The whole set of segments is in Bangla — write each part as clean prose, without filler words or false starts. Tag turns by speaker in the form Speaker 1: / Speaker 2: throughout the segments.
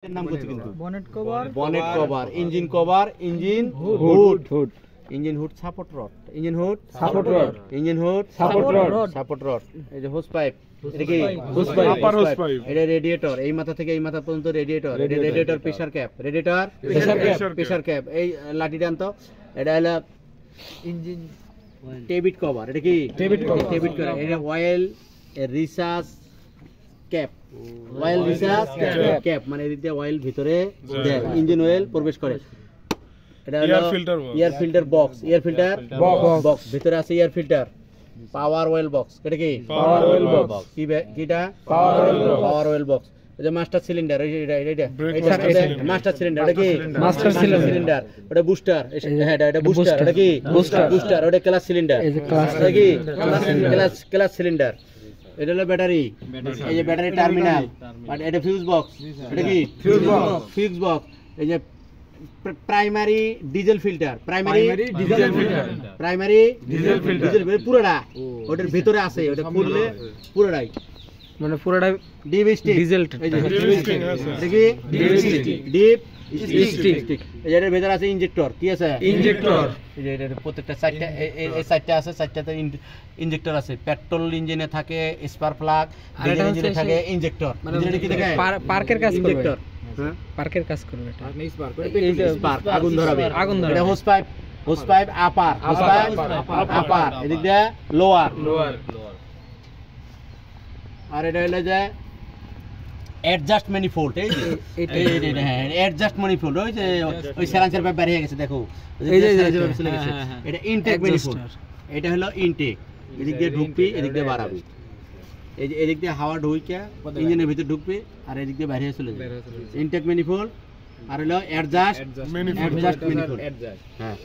Speaker 1: নাম করছে কিন্তু
Speaker 2: bonnet cover,
Speaker 1: engine cover, engine hood, engine hood support rod, engine hood support rod, engine hood support rod, এই যে হোস পাইপ, এটা কি হোস পাইপ, আপার হোস পাইপ, এটা রেডিয়েটর, এই মাথা থেকে এই মাথা পর্যন্ত রেডিয়েটর, এটা radiator pressure cap, radiator pressure cap, এই লাঠিটা আনতো, এটা হলো ইঞ্জিন টেবিট কভার, এটা কি টেবিট কভার, এটা oil research cap, oil research cap মানে এদিক দিয়ে অয়েল ভিতরে দেয়, ইঞ্জিন অয়েল প্রবেশ করে। এটা হলো air filter box, air filter box ভিতরে আছে এয়ার ফিল্টার, পাওয়ার অয়েল বক্স, এটা কি পাওয়ার অয়েল বক্স, কিটা পাওয়ার অয়েল বক্স, এই যে মাস্টার সিলিন্ডার, এটা মাস্টার সিলিন্ডার, এটা কি মাস্টার সিলিন্ডার, ওটা বুস্টার, হ্যাঁ এটা বুস্টার, এটা কি বুস্টার, ওটা ক্লাস সিলিন্ডার, এটা কি ক্লাস সিলিন্ডার, এটা হলো ব্যাটারি, এই যে ব্যাটারি টার্মিনাল, আর এটা ফিউজ বক্স, এটা কি ফিউজ বক্স, এই যে primary diesel filter, primary diesel filter পুরোটা ওটার ভিতরে আছে, ওটা খুললে পুরোটাই
Speaker 2: মানে পুরোটা
Speaker 1: ডিপ স্টিক ডিজেল, এই যে দেখি ডিপ স্টিক, এর ভিতরে আছে ইনজেক্টর, কি আছে ইনজেক্টর, এই যে এর প্রত্যেকটা সাইডটা এই সাইডটা আছে, সাইডটাতে ইনজেক্টর আছে, পেট্রোল ইঞ্জিনে থাকে স্পার্ক প্লাগ, ডিজেল ইঞ্জিনে থাকে ইনজেক্টর, ইঞ্জিনে কি থাকে
Speaker 2: পার্কের কাজ করবে,
Speaker 1: ইনজেক্টর,
Speaker 2: হ্যাঁ পার্কের কাজ করবে, এটা
Speaker 1: এই যে স্পার্ক আগুন ধরাবে, এটা হোস পাইপ আপার, আপার, এদিক দিয়ে লোয়ার, আর এটা হলো যে অ্যাডজাস্ট ম্যানিফোল্ড, এই যে হ্যাঁ অ্যাডজাস্ট ম্যানিফোল্ড, ওই যে ওই সারাংশের ব্যাপারে হয়ে গেছে, দেখো এই যে চলে গেছে, এটা ইনটেক ম্যানিফোল্ড, এটা হলো ইনটেক, এদিক দিয়ে ঢুকবি এদিক দিয়ে বাড়াবি, এই যে এদিক দিয়ে হাওয়া ঢুকে ইঞ্জিনের ভিতরে ঢুকবে আর এদিক দিয়ে বাইরে চলে যাবে, ইনটেক ম্যানিফোল্ড, আর হলো অ্যাডজাস্ট ম্যানিফোল্ড, হ্যাঁ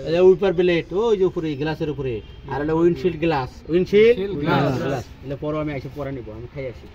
Speaker 1: এই যে উইপার ব্লেড, ওই যে উপরে গ্লাসের উপরে, আর হলো উইন্ডশিল্ড গ্লাস, এটা পরে আমি এসে পরে নিব, আমি খাই আসি।